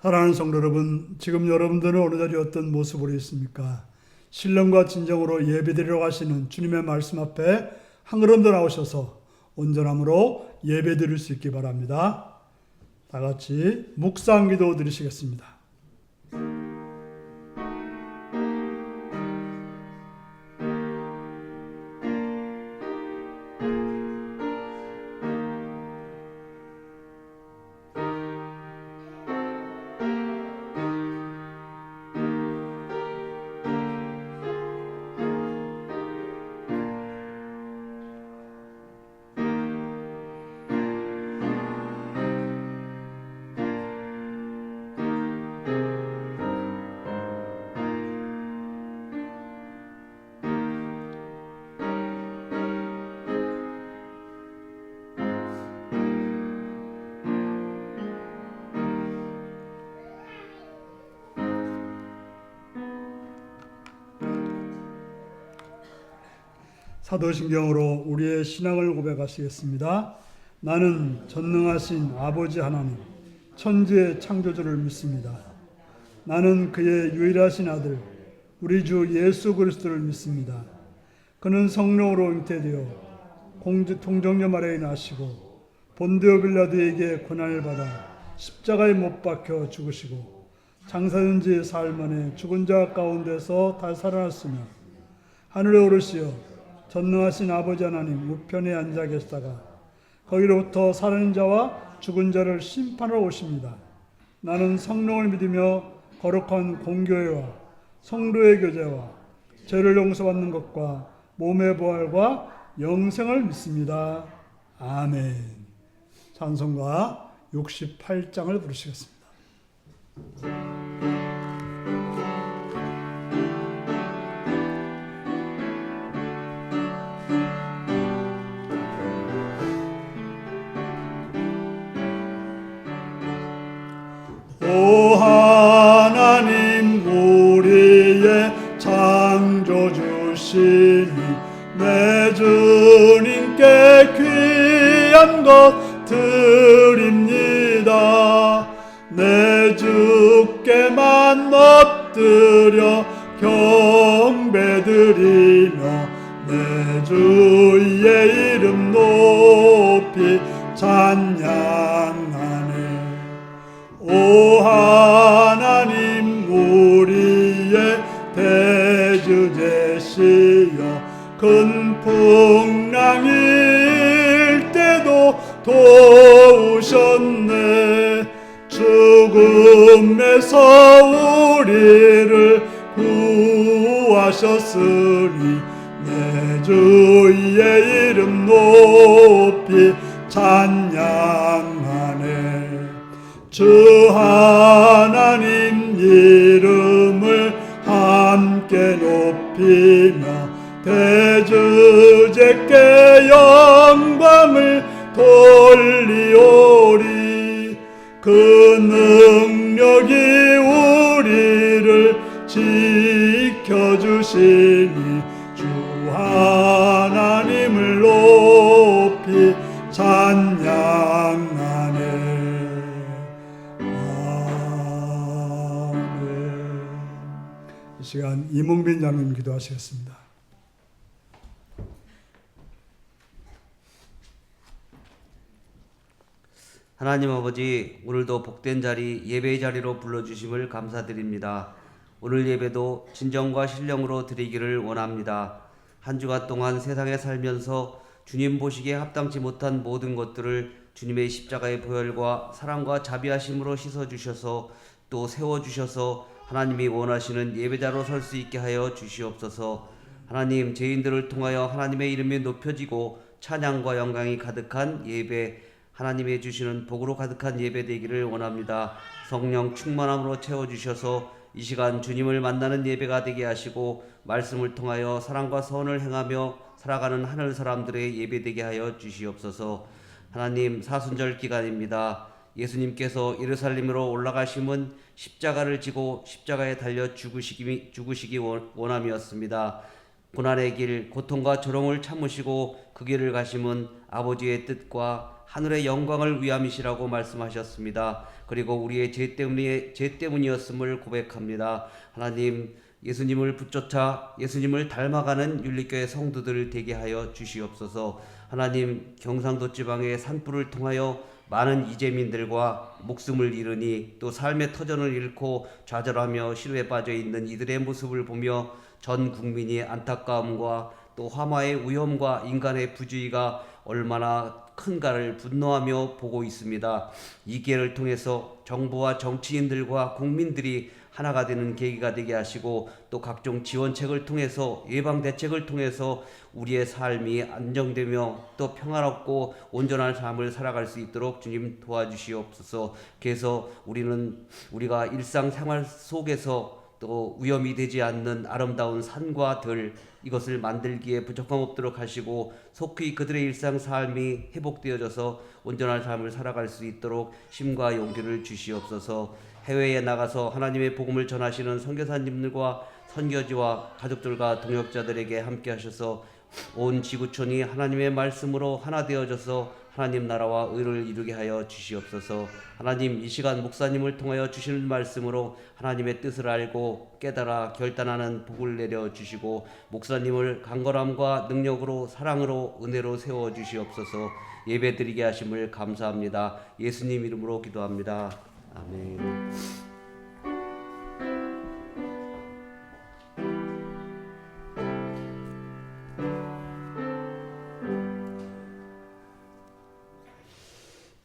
사랑하는 성도 여러분, 지금 여러분들은 어느 자리에 어떤 모습으로 있습니까? 신령과 진정으로 예배드리러 가시는 주님의 말씀 앞에 한 걸음 더 나오셔서 온전함으로 예배드릴 수 있기 바랍니다. 다 같이 묵상 기도 드리시겠습니다. 사도신경으로 우리의 신앙을 고백하시겠습니다. 나는 전능하신 아버지 하나님, 천지의 창조주를 믿습니다. 나는 그의 유일하신 아들, 우리 주 예수 그리스도를 믿습니다. 그는 성령으로 잉태되어 동정녀 아래에 나시고 본디오 빌라도에게 고난을 받아 십자가에 못 박혀 죽으시고 장사된 지 사흘 만에 죽은 자 가운데서 다시 살아났으며 하늘에 오르시어 전능하신 아버지 하나님 우편에 앉아 계시다가 거기로부터 살아있는 자와 죽은 자를 심판하러 오십니다. 나는 성령을 믿으며 거룩한 공교회와 성도의 교제와 죄를 용서받는 것과 몸의 부활과 영생을 믿습니다. 아멘. 찬송가 68장을 부르시겠습니다. 오 하나님 우리의 창조주시니 내 주님께 귀한 것 드립니다. 내 주께만 엎드려 경배드리며 내 주의 이름 높이 찬양하네. 오 하나님 우리의 대주제시여 큰 풍랑일 때도 도우셨네. 죽음에서 우리를 구하셨으니 내 주의 이름 높이 찬양하네. 주 하나님 이름을 함께 높이며 대주제께 영광을 돌리오리. 그 능력이 우리를 지켜주시니 주 하나님을 높이 찬양하네. 이 시간 이몽빈 장로님 기도하시겠습니다. 하나님 아버지, 오늘도 복된 자리, 예배의 자리로 불러주심을 감사드립니다. 오늘 예배도 진정과 신령으로 드리기를 원합니다. 한 주간 동안 세상에 살면서 주님 보시기에 합당치 못한 모든 것들을 주님의 십자가의 보혈과 사랑과 자비하심으로 씻어주셔서 또 세워주셔서 하나님이 원하시는 예배자로 설 수 있게 하여 주시옵소서. 하나님, 죄인들을 통하여 하나님의 이름이 높여지고 찬양과 영광이 가득한 예배, 하나님이 주시는 복으로 가득한 예배 되기를 원합니다. 성령 충만함으로 채워주셔서 이 시간 주님을 만나는 예배가 되게 하시고 말씀을 통하여 사랑과 선을 행하며 살아가는 하늘 사람들의 예배 되게 하여 주시옵소서. 하나님, 사순절 기간입니다. 예수님께서 예루살렘으로 올라가심은 십자가를 지고 십자가에 달려 죽으시기 원함이었습니다. 고난의 길, 고통과 조롱을 참으시고 그 길을 가심은 아버지의 뜻과 하늘의 영광을 위함이시라고 말씀하셨습니다. 그리고 우리의 죄 때문이었음을 고백합니다. 하나님, 예수님을 붙쫓아 예수님을 닮아가는 윤리교회 성도들을 되게 하여 주시옵소서. 하나님, 경상도 지방의 산불을 통하여 많은 이재민들과 목숨을 잃으니 또 삶의 터전을 잃고 좌절하며 시루에 빠져 있는 이들의 모습을 보며 전 국민이 안타까움과 또 화마의 위험과 인간의 부주의가 얼마나 큰가를 분노하며 보고 있습니다. 이 기회를 통해서 정부와 정치인들과 국민들이 하나가 되는 계기가 되게 하시고 또 각종 지원책을 통해서 예방 대책을 통해서 우리의 삶이 안정되며 또 평화롭고 온전한 삶을 살아갈 수 있도록 주님 도와주시옵소서. 그래서 우리가 일상생활 속에서 또 위험이 되지 않는 아름다운 산과 들 이것을 만들기에 부족함 없도록 하시고 속히 그들의 일상 삶이 회복되어져서 온전한 삶을 살아갈 수 있도록 힘과 용기를 주시옵소서. 해외에 나가서 하나님의 복음을 전하시는 선교사님들과 선교지와 가족들과 동역자들에게 함께 하셔서 온 지구촌이 하나님의 말씀으로 하나 되어져서 하나님 나라와 의를 이루게 하여 주시옵소서. 하나님, 이 시간 목사님을 통하여 주시는 말씀으로 하나님의 뜻을 알고 깨달아 결단하는 복을 내려 주시고 목사님을 강건함과 능력으로 사랑으로 은혜로 세워 주시옵소서. 예배드리게 하심을 감사합니다. 예수님 이름으로 기도합니다. 아멘.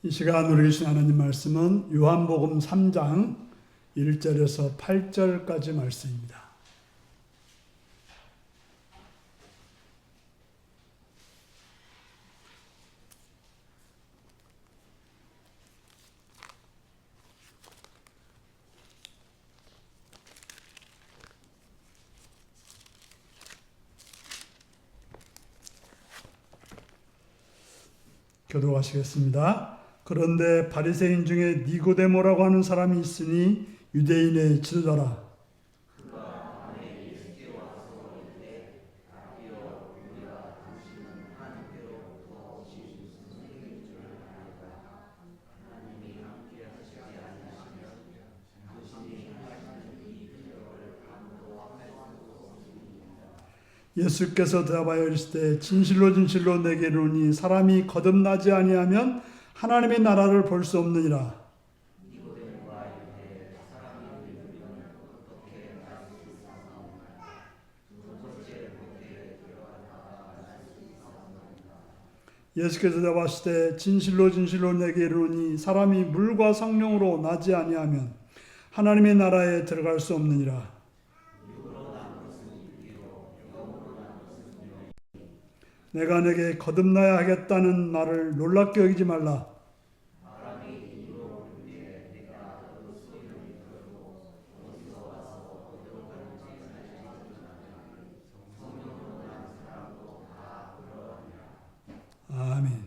이 시간 우리 주신 하나님 말씀은 요한복음 3장 1절에서 8절까지 말씀입니다. 교도하시겠습니다. 그런데 바리새인 중에 니고데모라고 하는 사람이 있으니 유대인의 지도자라. 예수께서 대답하여 이르시되 진실로 진실로 내게 이르노니 사람이 거듭나지 아니하면 하나님의 나라를 볼 수 없느니라. 예수께서 대답하시되 진실로 진실로 내게 이르노니 사람이 물과 성령으로 나지 아니하면 하나님의 나라에 들어갈 수 없느니라. 내가 내게 거듭나야 하겠다는 말을 놀랍게 여기지 말라. 아멘.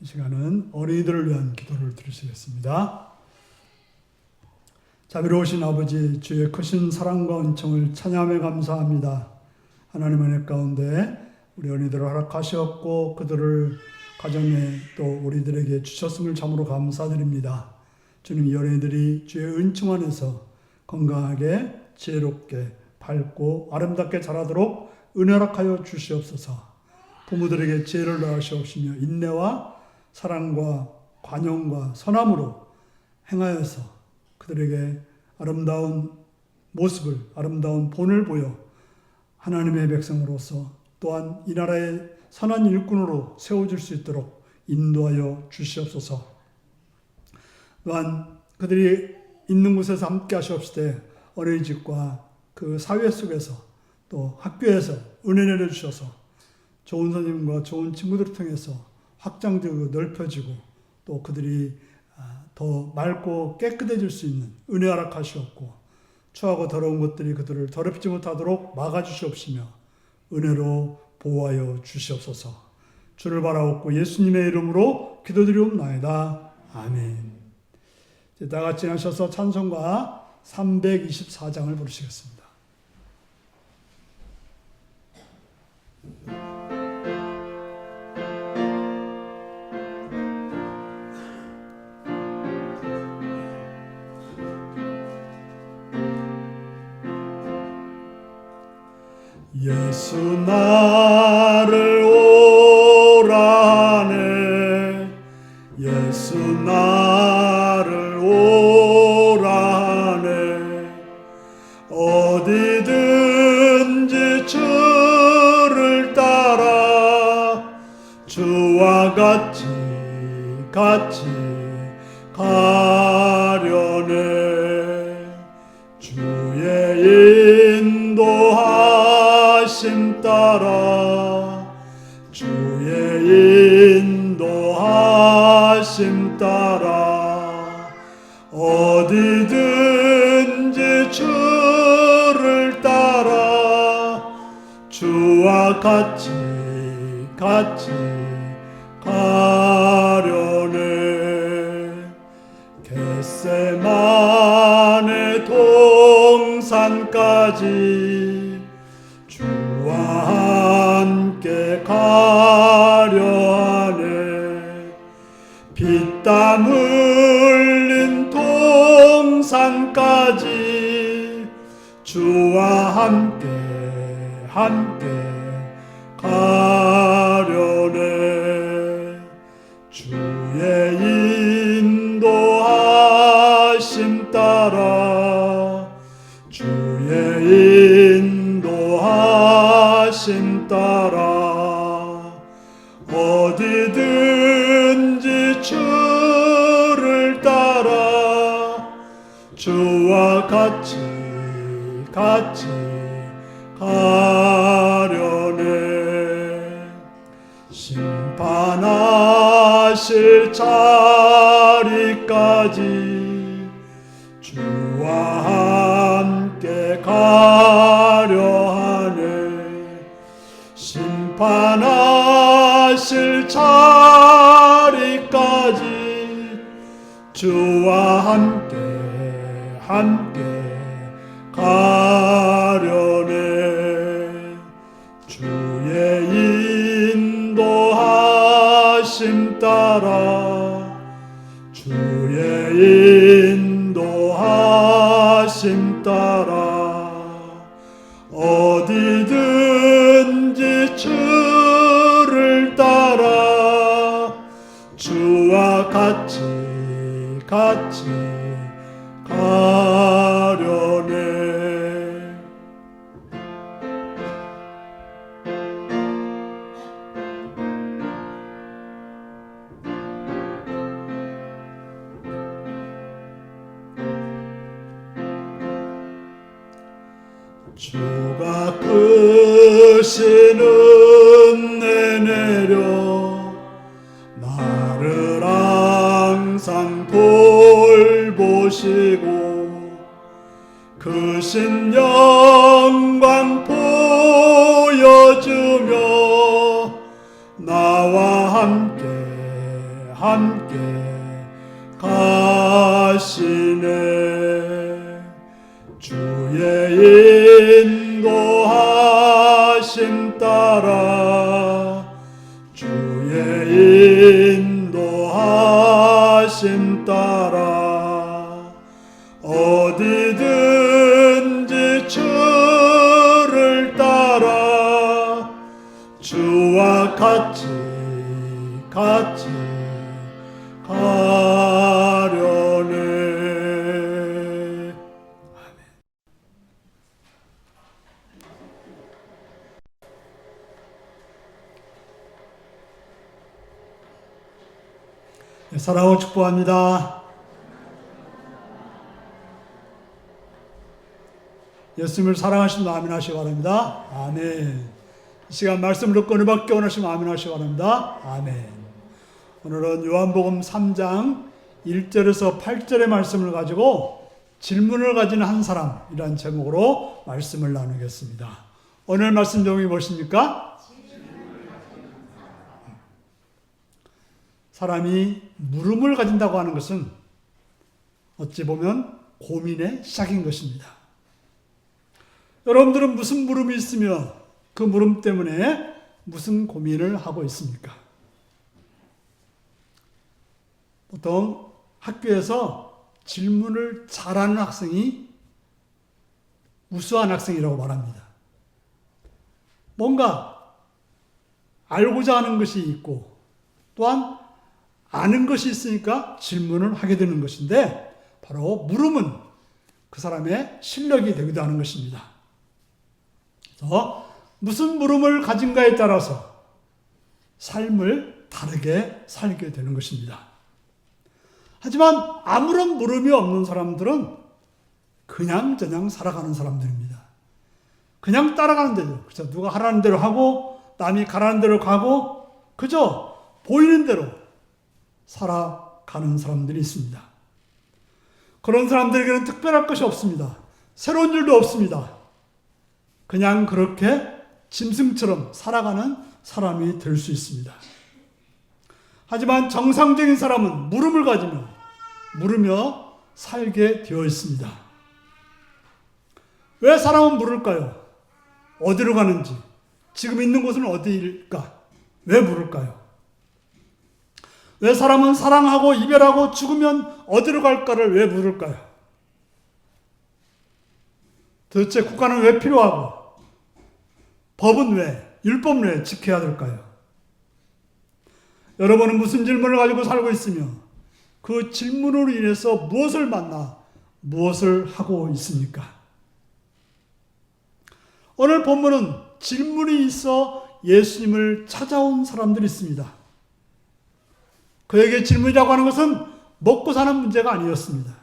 이 시간은 어린이들을 위한 기도를 드리시겠습니다. 자비로우신 아버지, 주의 크신 사랑과 은총을 찬양하며 감사합니다. 하나님 은혜 가운데 우리 어린이들을 허락하셨고 그들을 가정에 또 우리들에게 주셨음을 참으로 감사드립니다. 주님, 이 어린이들이 주의 은총 안에서 건강하게 지혜롭게 밝고 아름답게 자라도록 은혜 허락하여 주시옵소서. 부모들에게 지혜를 더하시옵시며 인내와 사랑과 관용과 선함으로 행하여서 그들에게 아름다운 모습을, 아름다운 본을 보여 하나님의 백성으로서 또한 이 나라의 선한 일꾼으로 세워줄 수 있도록 인도하여 주시옵소서. 또한 그들이 있는 곳에서 함께 하시옵시되 어린이집과 그 사회 속에서 또 학교에서 은혜 내려주셔서 좋은 선생님과 좋은 친구들을 통해서 확장되고 넓혀지고 또 그들이 더 맑고 깨끗해질 수 있는 은혜 허락하시옵고 추하고 더러운 것들이 그들을 더럽히지 못하도록 막아주시옵시며 은혜로 보호하여 주시옵소서. 주를 바라옵고 예수님의 이름으로 기도드리옵나이다. 아멘. 이제 다 같이 하셔서 찬송가 324장을 부르시겠습니다. 예수 나를 오라 하네. 예수 나를 오라 하네. 어디든지 주를 따라 주와 같이 가려네. 주의 인도하심 따라 주의 인도하심 따라 어디든지 주를 따라 주와 같이 가려네. 겟세마네 동산까지 주와 함께 가려하네. 피땀 흘린 동산까지 주와 함께 가려네. 주의 인도하심 따라 주의 인도하심 따라 어디든지 주를 따라 주와 같이 가려네. 심판하실 자리까지 주와 함께 가려하네. 심판하실 자리까지 주와 함께 가려네. 주의 인도하심 따라 주의 인도하심 따라 어디든지 주를 따라 주와 같이 가려네. 주가 크신 은혜 내려 나를 항상 돌보시고 크신 영광 보여주며 나와 함께 가시네. 주의 인도하심 따라 주의 인도하심 따라 어디든지 주를 따라 주와 같이 가려네. 사랑하고 축복합니다. 예수님을 사랑하시면 아멘 하시기 바랍니다. 아멘. 이 시간 말씀을 듣고 은혜 받기 원하시면 아멘 하시기 바랍니다. 아멘. 오늘은 요한복음 3장 1절에서 8절의 말씀을 가지고 질문을 가진 한 사람이라는 제목으로 말씀을 나누겠습니다. 오늘 말씀 제목이 무엇입니까? 사람이 물음을 가진다고 하는 것은 어찌 보면 고민의 시작인 것입니다. 여러분들은 무슨 물음이 있으며 그 물음 때문에 무슨 고민을 하고 있습니까? 보통 학교에서 질문을 잘하는 학생이 우수한 학생이라고 말합니다. 뭔가 알고자 하는 것이 있고 또한 아는 것이 있으니까 질문을 하게 되는 것인데 바로 물음은 그 사람의 실력이 되기도 하는 것입니다. 그래서 무슨 물음을 가진가에 따라서 삶을 다르게 살게 되는 것입니다. 하지만 아무런 물음이 없는 사람들은 그냥 살아가는 사람들입니다. 그냥 따라가는 대로, 그죠? 누가 하라는 대로 하고 남이 가라는 대로 가고 그저 보이는 대로 살아가는 사람들이 있습니다. 그런 사람들에게는 특별할 것이 없습니다. 새로운 일도 없습니다. 그냥 그렇게 짐승처럼 살아가는 사람이 될 수 있습니다. 하지만 정상적인 사람은 물음을 가지며 물으며 살게 되어 있습니다. 왜 사람은 물을까요? 어디로 가는지, 지금 있는 곳은 어디일까? 왜 물을까요? 왜 사람은 사랑하고 이별하고 죽으면 어디로 갈까를 왜 물을까요? 도대체 국가는 왜 필요하고 법은 왜, 율법은 왜 지켜야 될까요? 여러분은 무슨 질문을 가지고 살고 있으며 그 질문으로 인해서 무엇을 만나 무엇을 하고 있습니까? 오늘 본문은 질문이 있어 예수님을 찾아온 사람들이 있습니다. 그에게 질문이라고 하는 것은 먹고 사는 문제가 아니었습니다.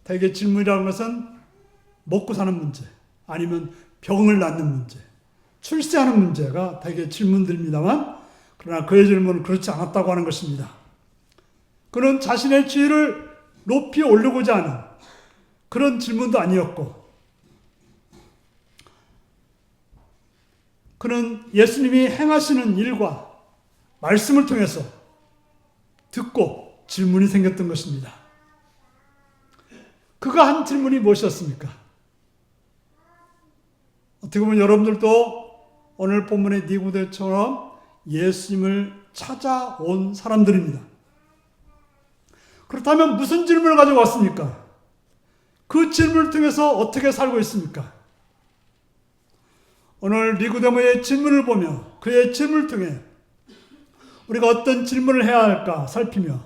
대개 질문이라는 것은 먹고 사는 문제, 아니면 병을 낳는 문제, 출세하는 문제가 대개 질문들입니다만, 그러나 그의 질문은 그렇지 않았다고 하는 것입니다. 그는 자신의 지위를 높이 올리고자 하는 그런 질문도 아니었고, 그는 예수님이 행하시는 일과 말씀을 통해서 듣고 질문이 생겼던 것입니다. 그가 한 질문이 무엇이었습니까? 어떻게 보면 여러분들도 오늘 본문의 니고데처럼 예수님을 찾아온 사람들입니다. 그렇다면 무슨 질문을 가지고 왔습니까? 그 질문을 통해서 어떻게 살고 있습니까? 오늘 니고데모의 질문을 보며 그의 질문을 통해 우리가 어떤 질문을 해야 할까 살피며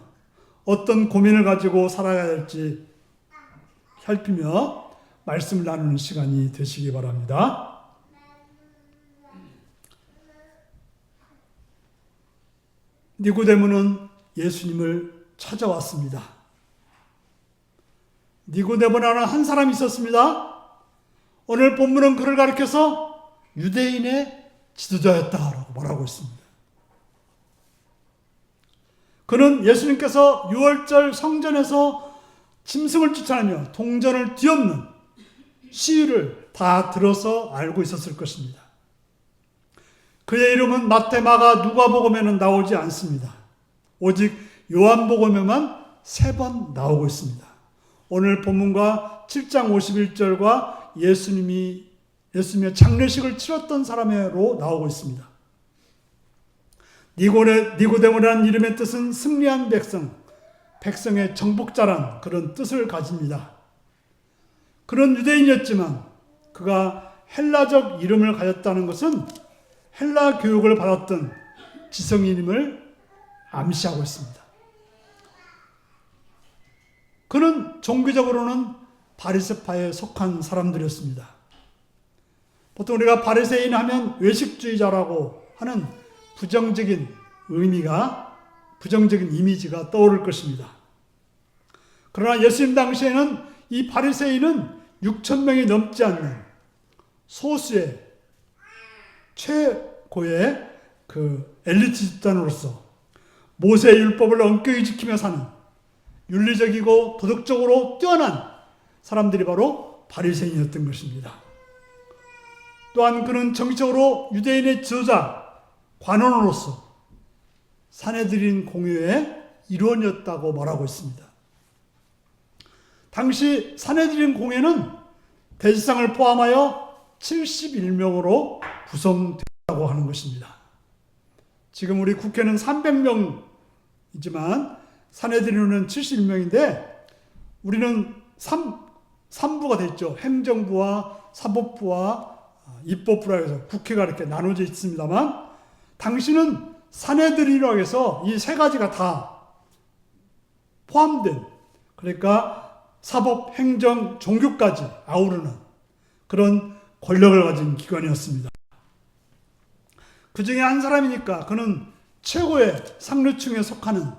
어떤 고민을 가지고 살아야 할지 살피며 말씀을 나누는 시간이 되시기 바랍니다. 니고데모는 예수님을 찾아왔습니다. 니고데모라는 한 사람이 있었습니다. 오늘 본문은 그를 가리켜서 유대인의 지도자였다라고 말하고 있습니다. 그는 예수님께서 유월절 성전에서 짐승을 쫓아내며 동전을 뒤엎는 시위를 다 들어서 알고 있었을 것입니다. 그의 이름은 마태, 마가, 누가복음에는 나오지 않습니다. 오직 요한복음에만 3번 나오고 있습니다. 오늘 본문과 7장 51절과 예수님의 장례식을 치렀던 사람으로 나오고 있습니다. 니고데모라는 이름의 뜻은 승리한 백성, 백성의 정복자란 그런 뜻을 가집니다. 그런 유대인이었지만 그가 헬라적 이름을 가졌다는 것은 헬라 교육을 받았던 지성인임을 암시하고 있습니다. 그는 종교적으로는 바리새파에 속한 사람들이었습니다. 보통 우리가 바리새인 하면 외식주의자라고 하는 부정적인 이미지가 떠오를 것입니다. 그러나 예수님 당시에는 이 바리새인은 6,000명이 넘지 않는 소수의 최고의 그 엘리트 집단으로서 모세의 율법을 엄격히 지키며 사는 윤리적이고 도덕적으로 뛰어난 사람들이 바로 바리새인이었던 것입니다. 또한 그는 정치적으로 유대인의 지도자, 관원으로서 산헤드린 공회의 일원이었다고 말하고 있습니다. 당시 산헤드린 공회는 대제사장을 포함하여 71명으로 구성되었다고 하는 것입니다. 지금 우리 국회는 300명이지만 산헤드린은 71명인데 우리는 3부가 됐죠. 행정부와 사법부와 입법부라 해서 국회가 이렇게 나눠져 있습니다만, 당신은 사내들이라고 해서 이 세 가지가 다 포함된, 그러니까 사법, 행정, 종교까지 아우르는 그런 권력을 가진 기관이었습니다. 그 중에 한 사람이니까 그는 최고의 상류층에 속하는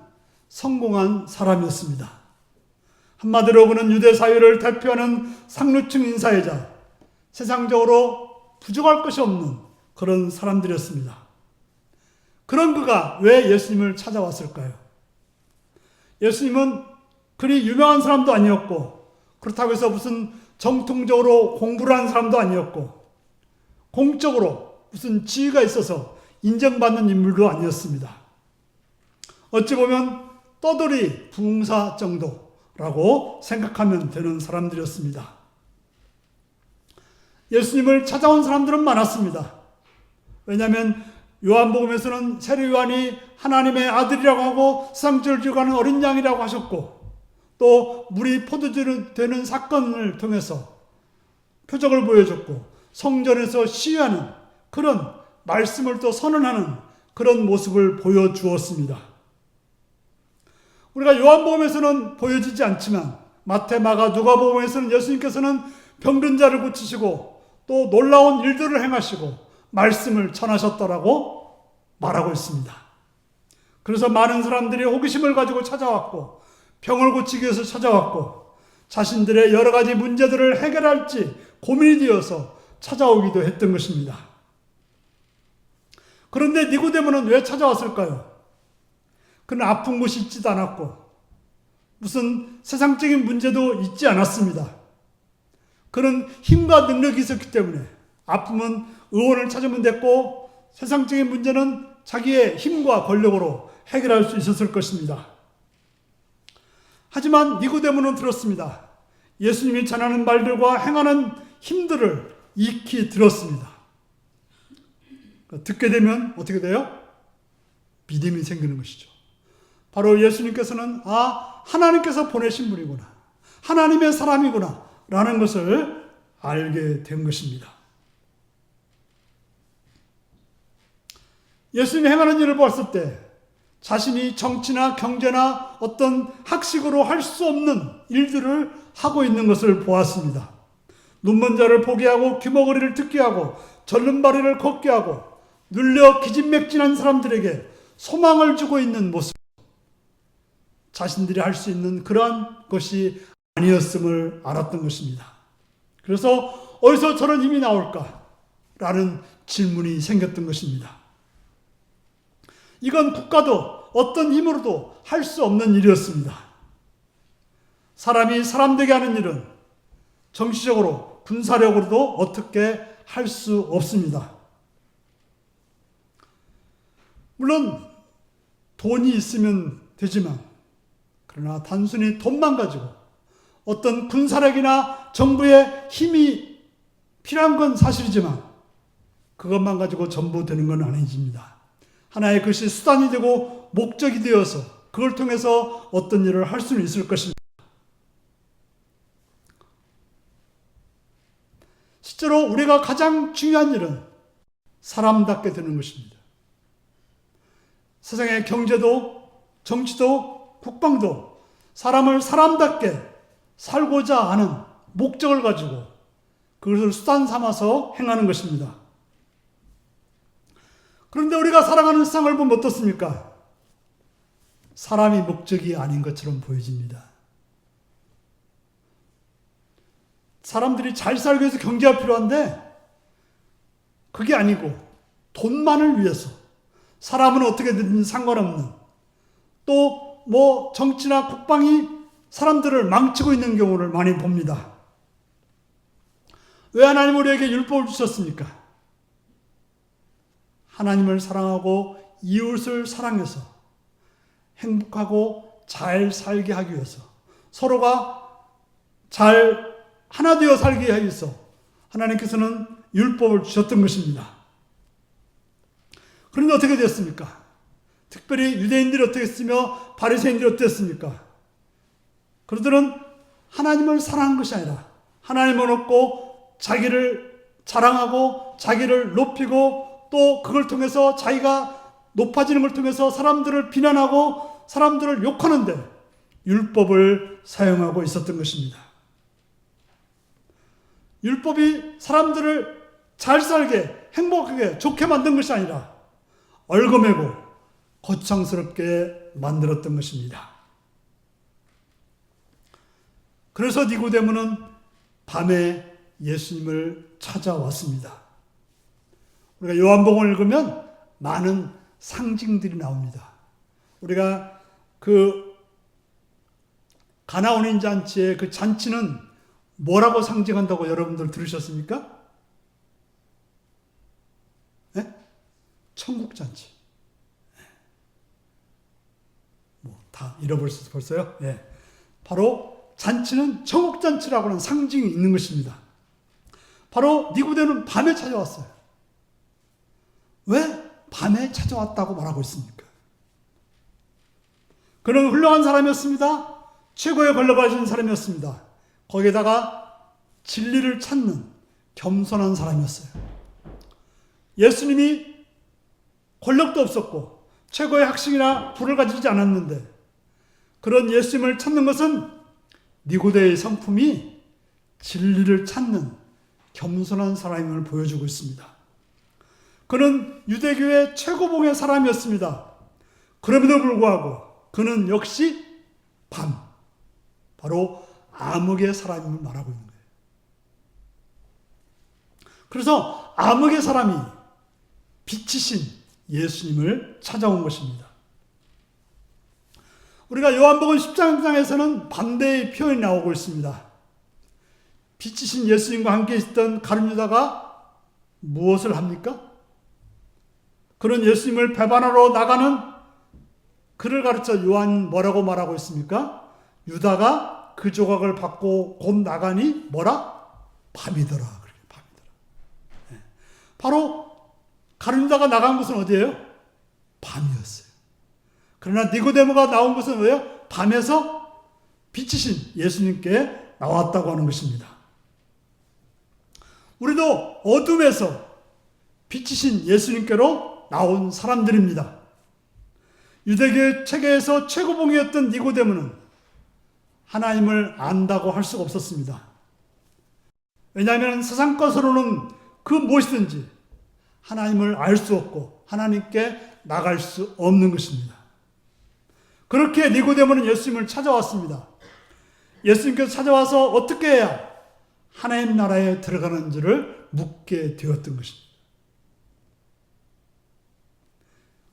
성공한 사람이었습니다. 한마디로 그는 유대 사회를 대표하는 상류층 인사이자 세상적으로 부족할 것이 없는 그런 사람들이었습니다. 그런 그가 왜 예수님을 찾아왔을까요? 예수님은 그리 유명한 사람도 아니었고, 그렇다고 해서 무슨 정통적으로 공부를 한 사람도 아니었고, 공적으로 무슨 지위가 있어서 인정받는 인물도 아니었습니다. 어찌 보면 떠돌이 부흥사 정도라고 생각하면 되는 사람들이었습니다. 예수님을 찾아온 사람들은 많았습니다. 왜냐하면 요한복음에서는 세례 요한이 하나님의 아들이라고 하고 세상죄를 지고 가는 어린 양이라고 하셨고, 또 물이 포도주로 되는 사건을 통해서 표적을 보여줬고, 성전에서 시위하는 그런 말씀을 또 선언하는 그런 모습을 보여주었습니다. 우리가 요한복음에서는 보여지지 않지만 마태, 마가, 누가복음에서는 예수님께서는 병든 자를 고치시고 또 놀라운 일들을 행하시고 말씀을 전하셨다라고 말하고 있습니다. 그래서 많은 사람들이 호기심을 가지고 찾아왔고, 병을 고치기 위해서 찾아왔고, 자신들의 여러 가지 문제들을 해결할지 고민이 되어서 찾아오기도 했던 것입니다. 그런데 니고데모는 왜 찾아왔을까요? 그는 아픈 곳이 있지도 않았고 무슨 세상적인 문제도 있지 않았습니다. 그는 힘과 능력이 있었기 때문에 아픔은 의원을 찾으면 됐고, 세상적인 문제는 자기의 힘과 권력으로 해결할 수 있었을 것입니다. 하지만 니고데모는 들었습니다. 예수님이 전하는 말들과 행하는 힘들을 익히 들었습니다. 듣게 되면 어떻게 돼요? 믿음이 생기는 것이죠. 바로 예수님께서는 하나님께서 보내신 분이구나, 하나님의 사람이구나 라는 것을 알게 된 것입니다. 예수님이 행하는 일을 봤을 때 자신이 정치나 경제나 어떤 학식으로 할 수 없는 일들을 하고 있는 것을 보았습니다. 눈먼 자를 보게 하고 귀머거리를 듣게 하고 절름발이를 걷게 하고 눌려 기진맥진한 사람들에게 소망을 주고 있는 모습, 자신들이 할 수 있는 그러한 것이 아니었음을 알았던 것입니다. 그래서 어디서 저런 힘이 나올까? 라는 질문이 생겼던 것입니다. 이건 국가도 어떤 힘으로도 할 수 없는 일이었습니다. 사람이 사람 되게 하는 일은 정치적으로, 군사력으로도 어떻게 할 수 없습니다. 물론 돈이 있으면 되지만, 그러나 단순히 돈만 가지고 어떤 군사력이나 정부의 힘이 필요한 건 사실이지만 그것만 가지고 전부 되는 건 아니집니다. 하나의 것이 수단이 되고 목적이 되어서 그걸 통해서 어떤 일을 할 수는 있을 것입니다. 실제로 우리가 가장 중요한 일은 사람답게 되는 것입니다. 세상의 경제도, 정치도, 국방도 사람을 사람답게 살고자 하는 목적을 가지고 그것을 수단 삼아서 행하는 것입니다. 그런데 우리가 살아가는 세상을 보면 어떻습니까? 사람이 목적이 아닌 것처럼 보여집니다. 사람들이 잘 살기 위해서 경제가 필요한데 그게 아니고 돈만을 위해서 사람은 어떻게든 상관없는, 또 뭐 정치나 국방이 사람들을 망치고 있는 경우를 많이 봅니다. 왜 하나님 우리에게 율법을 주셨습니까? 하나님을 사랑하고 이웃을 사랑해서 행복하고 잘 살게 하기 위해서, 서로가 잘 하나 되어 살게 하기 위해서 하나님께서는 율법을 주셨던 것입니다. 그런데 어떻게 됐습니까? 특별히 유대인들이 어떻게 했으며 바리새인들이 어땠습니까? 그들은 하나님을 사랑한 것이 아니라 하나님을 얻고 자기를 자랑하고 자기를 높이고 또 그걸 통해서 자기가 높아지는 걸 통해서 사람들을 비난하고 사람들을 욕하는데 율법을 사용하고 있었던 것입니다. 율법이 사람들을 잘 살게, 행복하게, 좋게 만든 것이 아니라 얽어매고 거창스럽게 만들었던 것입니다. 그래서 니고데모는 밤에 예수님을 찾아왔습니다. 우리가 요한복음을 읽으면 많은 상징들이 나옵니다. 우리가 그 가나온인 잔치의 그 잔치는 뭐라고 상징한다고 여러분들 들으셨습니까? 네? 천국 잔치. 뭐 다 잃어버렸어요 벌써요? 네. 바로 잔치는 천국 잔치라고 하는 상징이 있는 것입니다. 바로 니고데모는 밤에 찾아왔어요. 왜 밤에 찾아왔다고 말하고 있습니까? 그는 훌륭한 사람이었습니다. 최고의 권력을 가진 사람이었습니다. 거기에다가 진리를 찾는 겸손한 사람이었어요. 예수님이 권력도 없었고 최고의 학식이나 부를 가지지 않았는데 그런 예수님을 찾는 것은 니고데의 성품이 진리를 찾는 겸손한 사람임을 보여주고 있습니다. 그는 유대교의 최고봉의 사람이었습니다. 그럼에도 불구하고 그는 역시 밤, 바로 암흑의 사람임을 말하고 있는 거예요. 그래서 암흑의 사람이 빛이신 예수님을 찾아온 것입니다. 우리가 요한복음 10장에서는 반대의 표현이 나오고 있습니다. 빛이신 예수님과 함께 있었던 가룟 유다가 무엇을 합니까? 그는 예수님을 배반하러 나가는 그를 가르쳐 요한 뭐라고 말하고 있습니까? 유다가 그 조각을 받고 곧 나가니 뭐라? 밤이더라. 밤이더라. 네. 바로 가룟 유다가 나간 곳은 어디예요? 밤이었어요. 그러나 니고데모가 나온 것은 왜요? 밤에서 빛이신 예수님께 나왔다고 하는 것입니다. 우리도 어둠에서 빛이신 예수님께로 나온 사람들입니다. 유대교 체계에서 최고봉이었던 니고데모는 하나님을 안다고 할 수가 없었습니다. 왜냐하면 세상 것으로는 그 무엇이든지 하나님을 알 수 없고 하나님께 나갈 수 없는 것입니다. 그렇게 니고데모는 예수님을 찾아왔습니다. 예수님께서 찾아와서 어떻게 해야 하나님 나라에 들어가는지를 묻게 되었던 것입니다.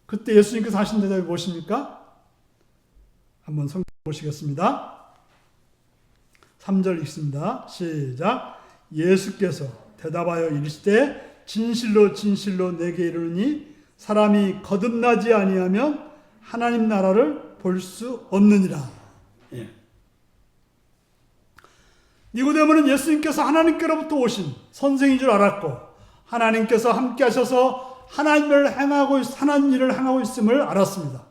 그때 예수님께서 하신 대답이 무엇입니까? 한번 성경 보시겠습니다. 3절 읽습니다. 시작. 예수께서 대답하여 이르시되 진실로 진실로 내게 이르노니 사람이 거듭나지 아니하면 하나님 나라를 볼 수 없느니라. 예. 니고데모는 예수님께서 하나님께로부터 오신 선생인 줄 알았고 하나님께서 함께 하셔서 하나님 일을 행하고 있음을 알았습니다.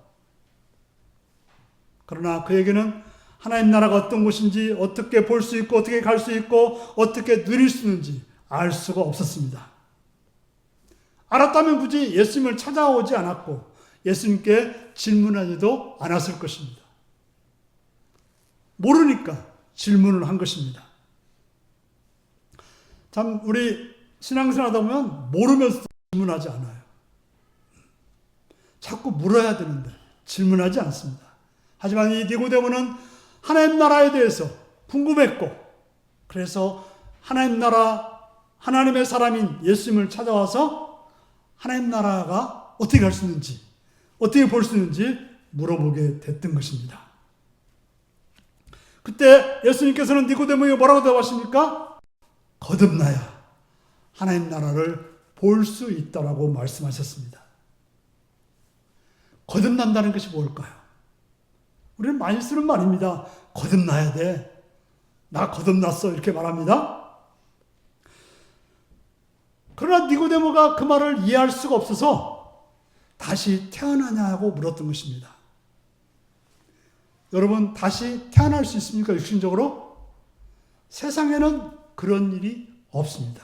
그러나 그에게는 하나님 나라가 어떤 곳인지 어떻게 볼 수 있고 어떻게 갈 수 있고 어떻게 누릴 수 있는지 알 수가 없었습니다. 알았다면 굳이 예수님을 찾아오지 않았고 예수님께 질문하지도 않았을 것입니다. 모르니까 질문을 한 것입니다. 참 우리 신앙생활 하다 보면 모르면서 질문하지 않아요. 자꾸 물어야 되는데 질문하지 않습니다. 하지만 이 니고데모는 하나님 나라에 대해서 궁금했고 그래서 하나님 나라 하나님의 사람인 예수님을 찾아와서 하나님 나라가 어떻게 갈 수 있는지 어떻게 볼 수 있는지 물어보게 됐던 것입니다. 그때 예수님께서는 니고데모에게 뭐라고 대답하십니까? 거듭나야 하나님 나라를 볼 수 있다라고 말씀하셨습니다. 거듭난다는 것이 뭘까요? 우리는 많이 쓰는 말입니다. 거듭나야 돼. 나 거듭났어. 이렇게 말합니다. 그러나 니고데모가 그 말을 이해할 수가 없어서 다시 태어나냐고 물었던 것입니다. 여러분, 다시 태어날 수 있습니까? 육신적으로? 세상에는 그런 일이 없습니다.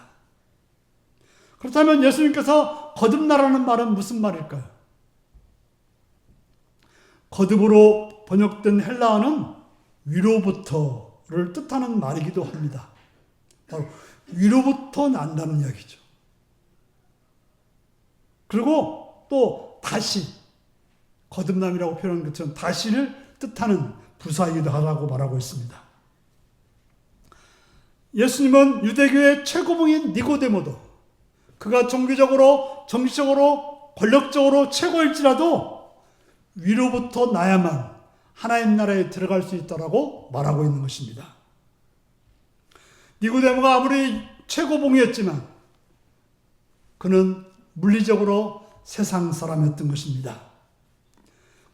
그렇다면 예수님께서 거듭나라는 말은 무슨 말일까요? 거듭으로 번역된 헬라어는 위로부터를 뜻하는 말이기도 합니다. 바로 위로부터 난다는 이야기죠. 그리고 또 다시, 거듭남이라고 표현한 것처럼 다시를 뜻하는 부사이기도 하다고 말하고 있습니다. 예수님은 유대교의 최고봉인 니고데모도 그가 종교적으로, 정치적으로, 권력적으로 최고일지라도 위로부터 나야만 하나님 나라에 들어갈 수 있다라고 말하고 있는 것입니다. 니고데모가 아무리 최고봉이었지만 그는 물리적으로 세상 사람이었던 것입니다.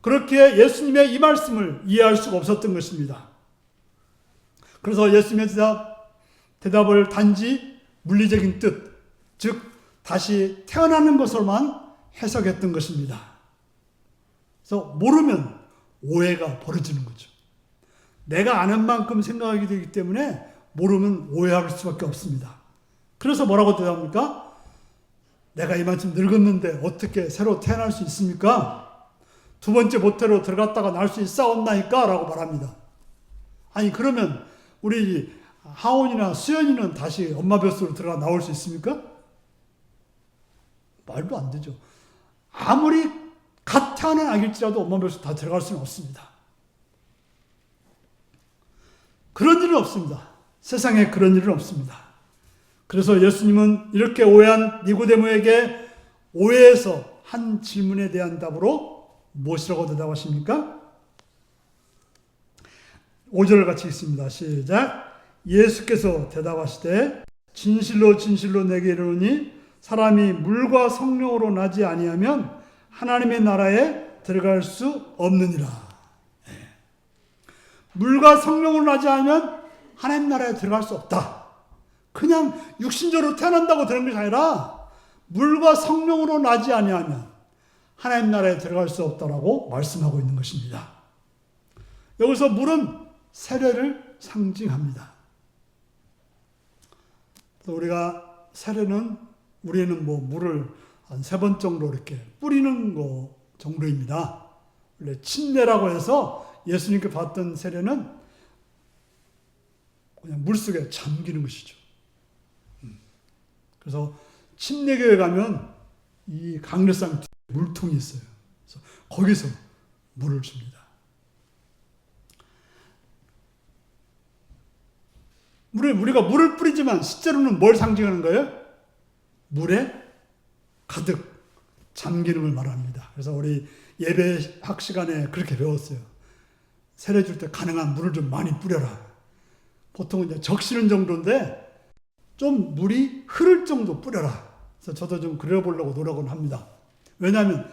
그렇기에 예수님의 이 말씀을 이해할 수가 없었던 것입니다. 그래서 예수님의 대답을 단지 물리적인 뜻, 즉 다시 태어나는 것으로만 해석했던 것입니다. 그래서 모르면 오해가 벌어지는 거죠. 내가 아는 만큼 생각하게 되기 때문에 모르면 오해할 수밖에 없습니다. 그래서 뭐라고 대답합니까? 내가 이만큼 늙었는데 어떻게 새로 태어날 수 있습니까? 두 번째 모태로 들어갔다가 날 수 있사옵나이까? 라고 말합니다. 아니 그러면 우리 하온이나 수연이는 다시 엄마 뱃속으로 들어가 나올 수 있습니까? 말도 안 되죠. 아무리 갓 태어난 아기일지라도 엄마 뱃속으로 다 들어갈 수는 없습니다. 그런 일은 없습니다. 세상에 그런 일은 없습니다. 그래서 예수님은 이렇게 오해한 니고데모에게 오해해서 한 질문에 대한 답으로 무엇이라고 대답하십니까? 5절을 같이 읽습니다. 시작. 예수께서 대답하시되 진실로 진실로 내게 이르노니 사람이 물과 성령으로 나지 아니하면 하나님의 나라에 들어갈 수 없느니라. 물과 성령으로 나지 않으면 하나님 나라에 들어갈 수 없다. 그냥 육신적으로 태어난다고 되는 것이 아니라 물과 성령으로 나지 아니하면 하나님 나라에 들어갈 수 없다라고 말씀하고 있는 것입니다. 여기서 물은 세례를 상징합니다. 우리가 세례는 우리는 물을 한 3번 정도 이렇게 뿌리는 거 정도입니다. 원래 침례라고 해서 예수님께 받던 세례는 그냥 물속에 잠기는 것이죠. 그래서 침례교회 가면 이 강례상 뒤에 물통이 있어요. 그래서 거기서 물을 줍니다. 우리가 물을 뿌리지만 실제로는 뭘 상징하는 거예요? 물에 가득 잠기는 걸 말합니다. 그래서 우리 예배학 시간에 그렇게 배웠어요. 세례 줄 때 가능한 물을 좀 많이 뿌려라. 보통은 이제 적시는 정도인데 좀 물이 흐를 정도 뿌려라. 그래서 저도 좀 그려보려고 노력은 합니다. 왜냐하면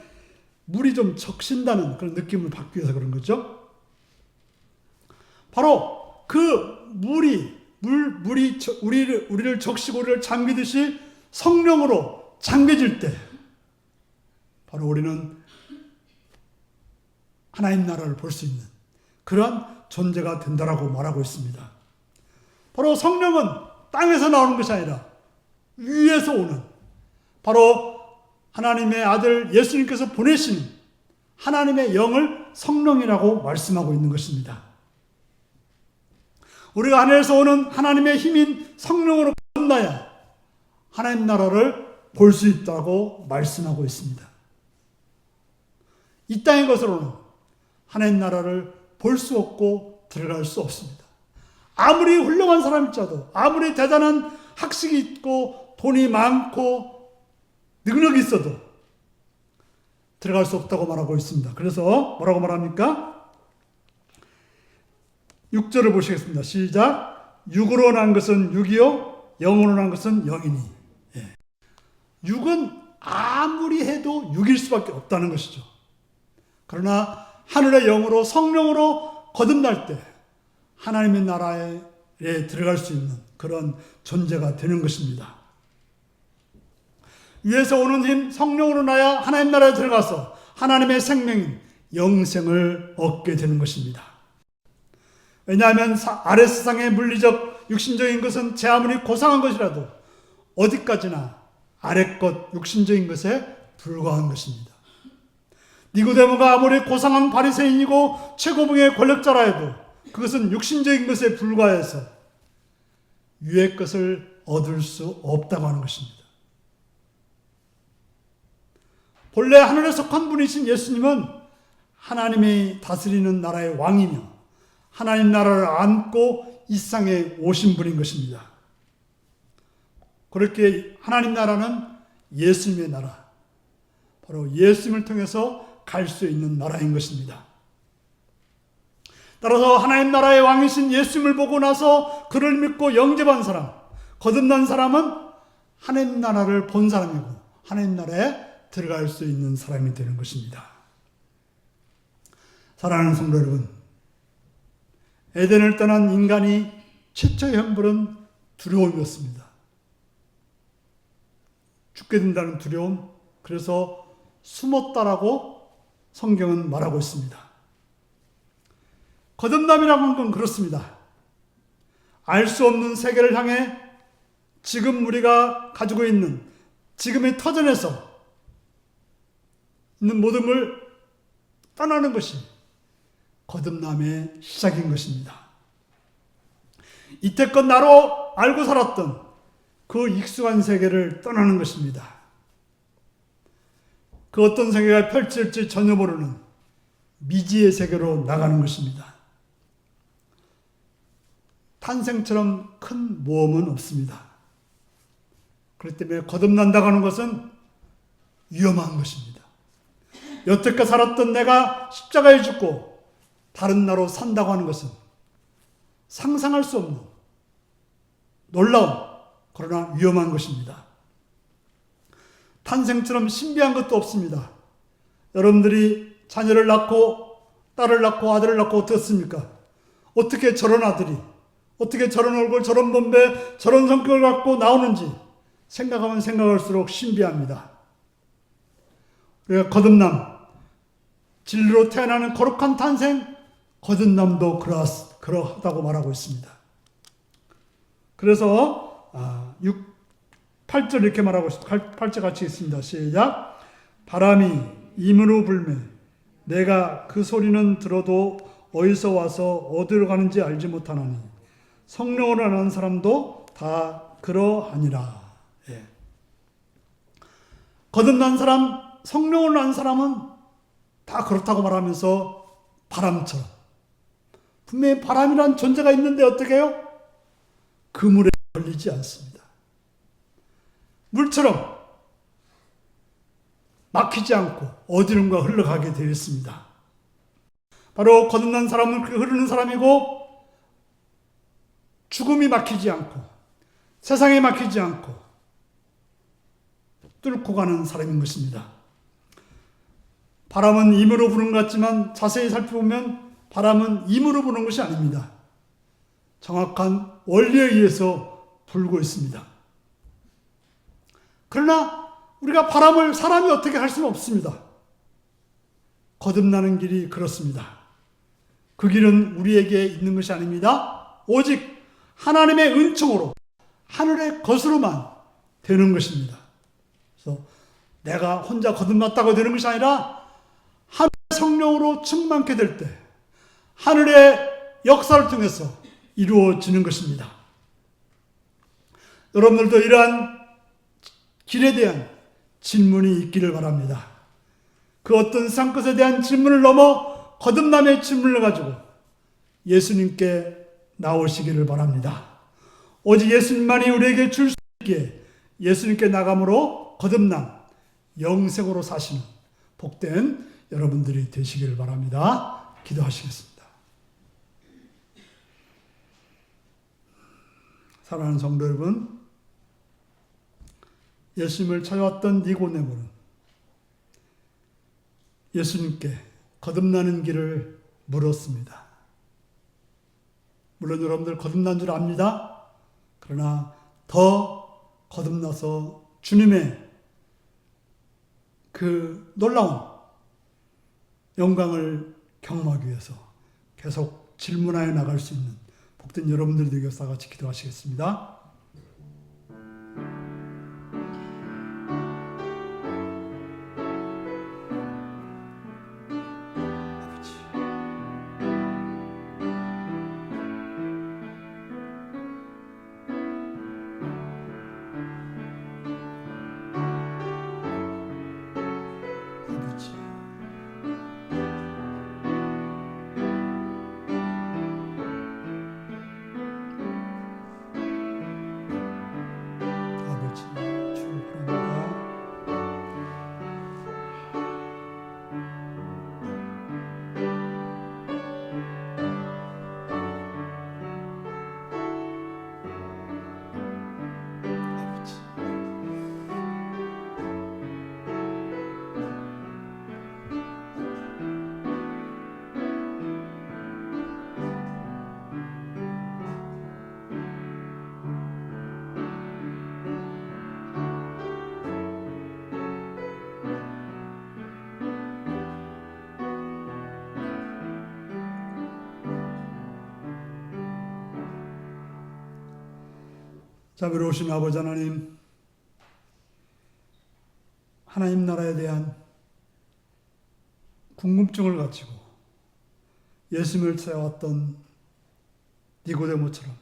물이 좀 적신다는 그런 느낌을 받기 위해서 그런 거죠. 바로 그 물이 우리를 적시고 우리를 잠기듯이 성령으로 잠겨질 때 바로 우리는 하나님 나라를 볼 수 있는 그런 존재가 된다라고 말하고 있습니다. 바로 성령은 땅에서 나오는 것이 아니라 위에서 오는 바로 하나님의 아들 예수님께서 보내신 하나님의 영을 성령이라고 말씀하고 있는 것입니다. 우리가 안에서 오는 하나님의 힘인 성령으로 만나야 하나님 나라를 볼 수 있다고 말씀하고 있습니다. 이 땅의 것으로는 하나님 나라를 볼 수 없고 들어갈 수 없습니다. 아무리 훌륭한 사람일지라도 아무리 대단한 학식이 있고 돈이 많고 능력이 있어도 들어갈 수 없다고 말하고 있습니다. 그래서 뭐라고 말합니까? 6절을 보시겠습니다. 시작. 육으로 난 것은 육이요 영으로 난 것은 영이니. 육은 아무리 해도 육일 수밖에 없다는 것이죠. 그러나 하늘의 영으로 성령으로 거듭날 때 하나님의 나라에 들어갈 수 있는 그런 존재가 되는 것입니다. 위에서 오는 힘 성령으로 나야 하나님 나라에 들어가서 하나님의 생명인 영생을 얻게 되는 것입니다. 왜냐하면 아래 세상의 물리적 육신적인 것은 제 아무리 고상한 것이라도 어디까지나 아래 것, 육신적인 것에 불과한 것입니다. 니고데모가 아무리 고상한 바리새인이고 최고봉의 권력자라 해도 그것은 육신적인 것에 불과해서 위의 것을 얻을 수 없다고 하는 것입니다. 본래 하늘에 속한 분이신 예수님은 하나님이 다스리는 나라의 왕이며 하나님 나라를 안고 이 세상에 오신 분인 것입니다. 그렇게 하나님 나라는 예수님의 나라, 바로 예수님을 통해서 갈 수 있는 나라인 것입니다. 따라서 하나님 나라의 왕이신 예수님을 보고 나서 그를 믿고 영접한 사람, 거듭난 사람은 하나님 나라를 본 사람이고 하나님 나라에 들어갈 수 있는 사람이 되는 것입니다. 사랑하는 성도 여러분, 에덴을 떠난 인간이 최초의 형벌은 두려움이었습니다. 죽게 된다는 두려움, 그래서 숨었다라고 성경은 말하고 있습니다. 거듭남이라고 하는 건 그렇습니다. 알 수 없는 세계를 향해 지금 우리가 가지고 있는 지금의 터전에서 있는 모든 걸 떠나는 것이 거듭남의 시작인 것입니다. 이때껏 나로 알고 살았던 그 익숙한 세계를 떠나는 것입니다. 그 어떤 세계가 펼쳐질지 전혀 모르는 미지의 세계로 나가는 것입니다. 탄생처럼 큰 모험은 없습니다. 그렇기 때문에 거듭난다고 하는 것은 위험한 것입니다. 여태껏 살았던 내가 십자가에 죽고 다른 나로 산다고 하는 것은 상상할 수 없는 놀라운 그러나 위험한 것입니다. 탄생처럼 신비한 것도 없습니다. 여러분들이 자녀를 낳고 딸을 낳고 아들을 낳고 어떻습니까? 어떻게 저런 아들이, 어떻게 저런 얼굴, 저런 몸매, 저런 성격을 갖고 나오는지 생각하면 생각할수록 신비합니다. 우리가 거듭남, 진리로 태어나는 거룩한 탄생, 거듭남도 그러하다고 말하고 있습니다. 그래서 8절 이렇게 말하고 있습니다. 8절 같이 있습니다. 시작. 바람이 임으로 불매 내가 그 소리는 들어도 어디서 와서 어디로 가는지 알지 못하나니 성령으로 아는 사람도 다 그러하니라. 예. 거듭난 사람, 성령으로 아는 사람은 다 그렇다고 말하면서 바람처럼 분명히 바람이란 존재가 있는데 어떻게 해요? 그물에 걸리지 않습니다. 물처럼 막히지 않고 어디론가 흘러가게 되어 있습니다. 바로 거듭난 사람은 그렇게 흐르는 사람이고 죽음이 막히지 않고 세상에 막히지 않고 뚫고 가는 사람인 것입니다. 바람은 임으로 부는 것 같지만 자세히 살펴보면 바람은 임으로 부는 것이 아닙니다. 정확한 원리에 의해서 불고 있습니다. 그러나 우리가 바람을 사람이 어떻게 할 수는 없습니다. 거듭나는 길이 그렇습니다. 그 길은 우리에게 있는 것이 아닙니다. 오직 하나님의 은총으로 하늘의 것으로만 되는 것입니다. 그래서 내가 혼자 거듭났다고 되는 것이 아니라 하늘의 성령으로 충만케 될 때 하늘의 역사를 통해서 이루어지는 것입니다. 여러분들도 이러한 길에 대한 질문이 있기를 바랍니다. 그 어떤 세상 것에 대한 질문을 넘어 거듭남의 질문을 가지고 예수님께 나오시기를 바랍니다. 오직 예수님만이 우리에게 줄 수 있기에 예수님께 나감으로 거듭남, 영생으로 사시는 복된 여러분들이 되시기를 바랍니다. 기도하시겠습니다. 사랑하는 성도 여러분, 예수님을 찾아왔던 니고데모는 예수님께 거듭나는 길을 물었습니다. 물론 여러분들 거듭난 줄 압니다. 그러나 더 거듭나서 주님의 그 놀라운 영광을 경험하기 위해서 계속 질문하여 나갈 수 있는 복된 여러분들 되게 다 같이 기도하시겠습니다. 자비로우신 아버지 하나님, 하나님 나라에 대한 궁금증을 가지고 예수님을 찾아왔던 니고데모처럼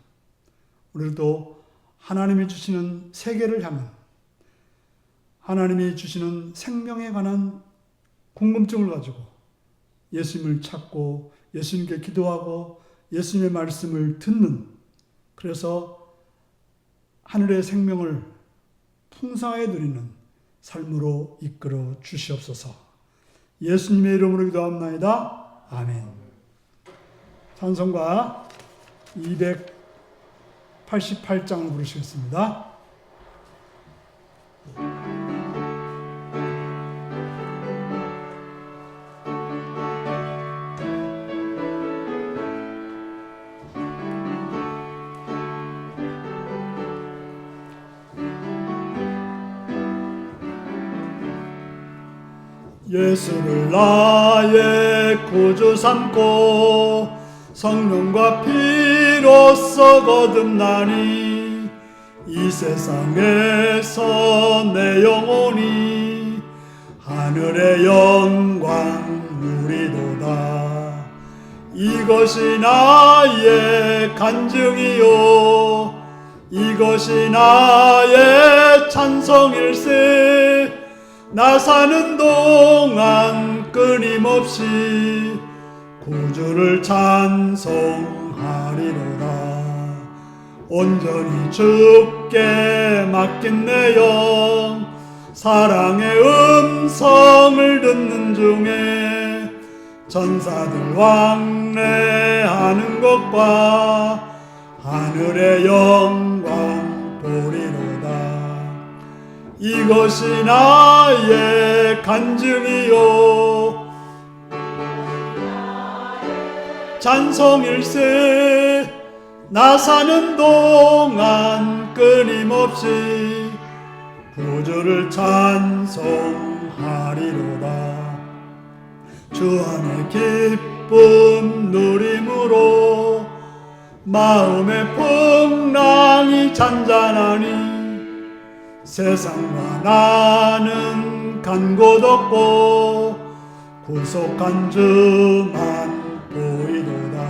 우리도 하나님이 주시는 세계를 향한, 하나님이 주시는 생명에 관한 궁금증을 가지고 예수님을 찾고 예수님께 기도하고 예수님의 말씀을 듣는, 그래서 하늘의 생명을 풍성하게 누리는 삶으로 이끌어 주시옵소서. 예수님의 이름으로 기도합나이다. 아멘. 찬송가 288장을 부르시겠습니다. 예수를 나의 구주 삼고 성령과 피로써 거듭나니 이 세상에서 내 영혼이 하늘의 영광 누리도다. 이것이 나의 간증이요 이것이 나의 찬송일세. 나 사는 동안 끊임없이 구주를 찬송하리로다. 온전히 주께 맡긴 내 영, 사랑의 음성을 듣는 중에 천사들 왕래하는 것과 하늘의 영광 보리로다. 이것이 나의 간증이요 찬송일세. 나 사는 동안 끊임없이 구주를 찬송하리로다. 주 안에 기쁨 누림으로 마음의 풍랑이 잔잔하니 세상과 나는 간 곳 없고 구속한 주만 보이도다.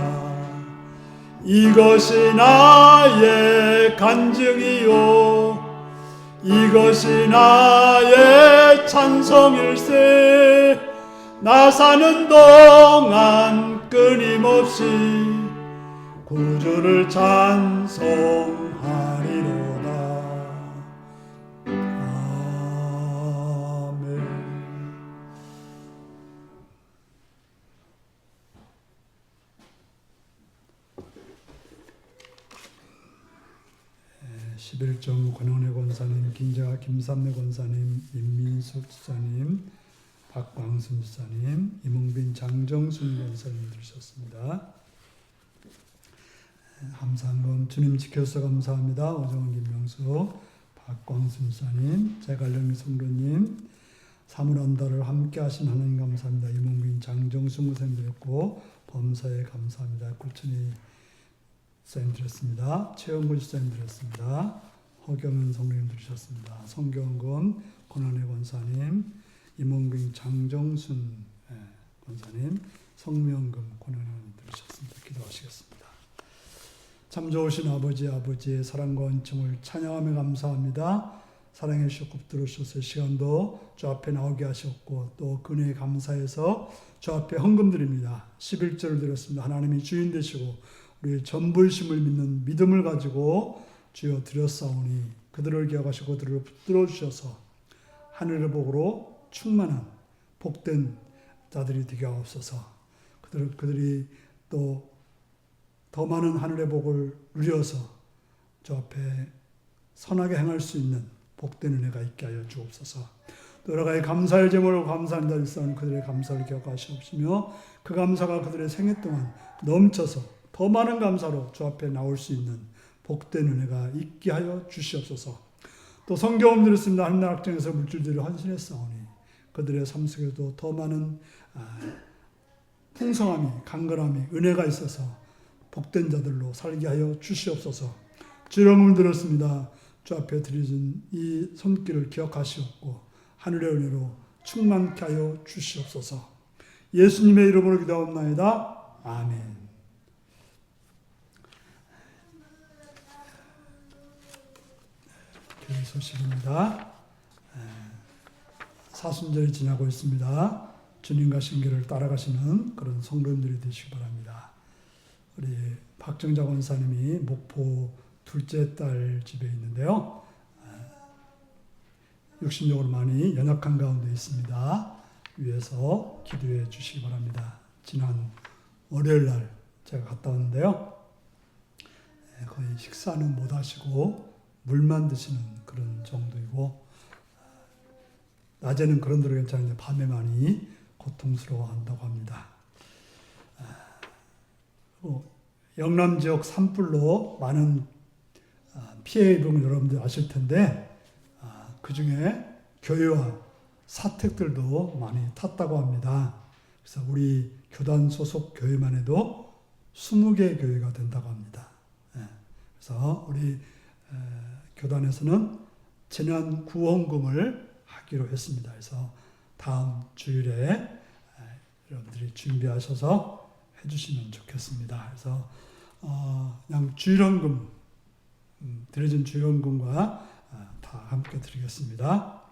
이것이 나의 간증이요 이것이 나의 찬송일세. 나 사는 동안 끊임없이 구주를 찬송하리로다. 아멘. 11종 권영래 권사님, 김삼래 권사님, 임민숙 지사님, 박광순 지사님, 이몽빈 장정순 권사님 들으셨습니다. 감사한금 주님 지켜서 감사합니다. 오정원 김명수, 박광순 지사님, 제갈령미 성도님, 사물언더를 함께 하신 하나님 감사합니다. 이몽빈 장정순 권사님 드렸고 범사에 감사합니다. 굴천이 사인 드렸습니다. 최영구 사인 드렸습니다. 허경은 성도님 들으셨습니다. 성경건 권한의 권사님, 이몽빈 장정순 권사님, 성명금 권한의 들으셨습니다. 기도하시겠습니다. 참 좋으신 아버지의 사랑과 은총을 찬양하며 감사합니다. 사랑해 주셨고 들으셔서 시간도 주 앞에 나오게 하셨고 또 그네에 감사해서 주 앞에 헌금 드립니다. 11절을 드렸습니다. 하나님이 주인 되시고 우리의 전부이심을 믿는 믿음을 가지고 주여 드렸사오니 그들을 기억하시고 그들을 붙들어 주셔서 하늘의 복으로 충만한 복된 자들이 되게 하옵소서. 그들이 또 더 많은 하늘의 복을 누려서 주 앞에 선하게 행할 수 있는 복된 은혜가 있게 하여 주옵소서. 또 여러 가지 감사의 제목으로 감사하는 자들 있사오니 그들의 감사를 기억하시옵시며 그 감사가 그들의 생애 동안 넘쳐서 더 많은 감사로 주 앞에 나올 수 있는 복된 은혜가 있게 하여 주시옵소서. 또 성경을 들었습니다. 하늘 악정에서 물질들을 헌신했사오니 그들의 삶 속에도 더 많은 풍성함이 강건함이 은혜가 있어서 복된 자들로 살게 하여 주시옵소서. 주령을 들었습니다. 주 앞에 드려진 이 손길을 기억하시옵고 하늘의 은혜로 충만케 하여 주시옵소서. 예수님의 이름으로 기도하옵나이다. 아멘. 교회 소식입니다. 사순절이 지나고 있습니다. 주님과 신기를 따라가시는 그런 성도님들이 되시기 바랍니다. 우리 박정자 권사님이 목포 둘째 딸 집에 있는데요. 육신적으로 많이 연약한 가운데 있습니다. 위에서 기도해 주시기 바랍니다. 지난 월요일 날 제가 갔다 왔는데요. 거의 식사는 못 하시고 물만 드시는 그런 정도이고, 낮에는 그런 대로 괜찮은데 밤에 많이 고통스러워한다고 합니다. 영남 지역 산불로 많은 피해 입은 여러분들 아실 텐데, 그 중에 교회와 사택들도 많이 탔다고 합니다. 그래서 우리 교단 소속 교회만 해도 20개 교회가 된다고 합니다. 그래서 우리 교단에서는 재난 구원금을 하기로 했습니다. 그래서 다음 주일에 여러분들이 준비하셔서 해주시면 좋겠습니다. 그래서 그냥 주일원금, 드려진 주일원금과 다 함께 드리겠습니다.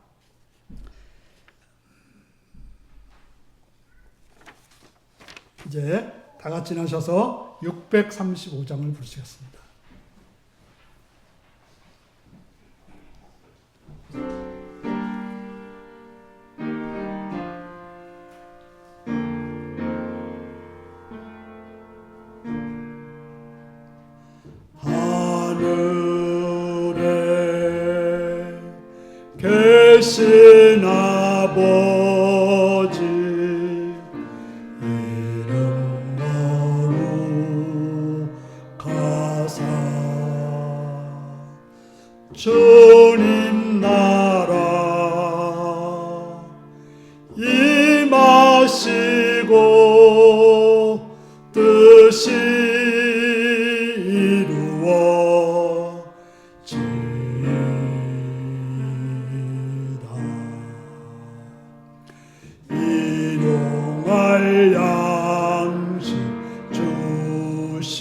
이제 다 같이 나셔서 635장을 부르시겠습니다. 하늘에 계신 아버지 이름 거룩하사 주님 나라 임하시고 뜻이 일용할 양식 주시고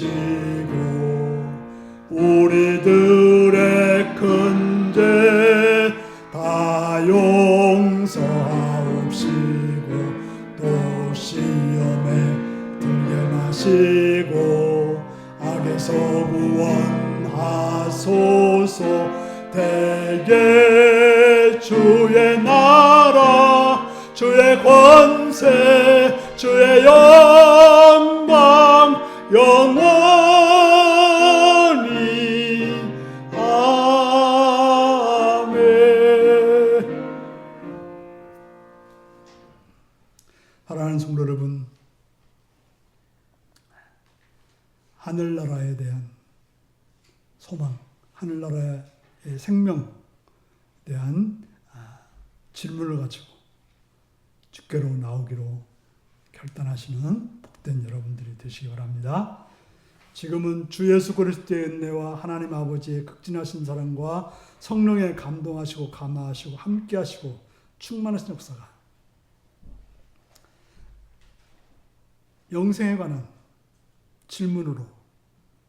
우리들의 큰 죄 다 용서하옵시고 또 시험에 들게 마시고 악에서 구원하소서. 대개 주의 나라 주의 권세 주의 영광 영원히 아멘. 사랑하는 성도 여러분, 하늘나라에 대한 소망, 하늘나라의 생명에 대한 질문을 가지고 주께로 나오기로 결단하시는 복된 여러분들이 되시기 바랍니다. 지금은 주 예수 그리스도의 은혜와 하나님 아버지의 극진하신 사랑과 성령의 감동하시고 감화하시고 함께하시고 충만하신 역사가 영생에 관한 질문으로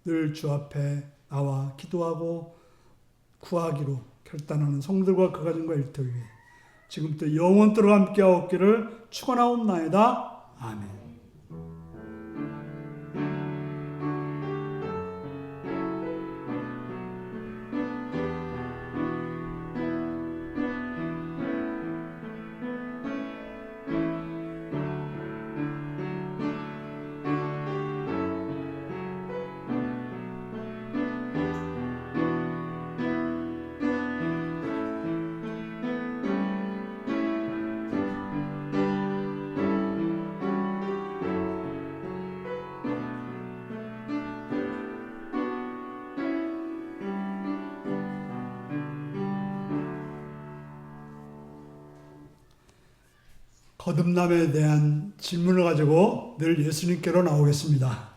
늘 주 앞에 나와 기도하고 구하기로 결단하는 성들과 그 가정과 일터 위에 지금부터 영원토록 함께하옵기를 축원하옵나이다. 아멘. 거듭남에 대한 질문을 가지고 늘 예수님께로 나오겠습니다.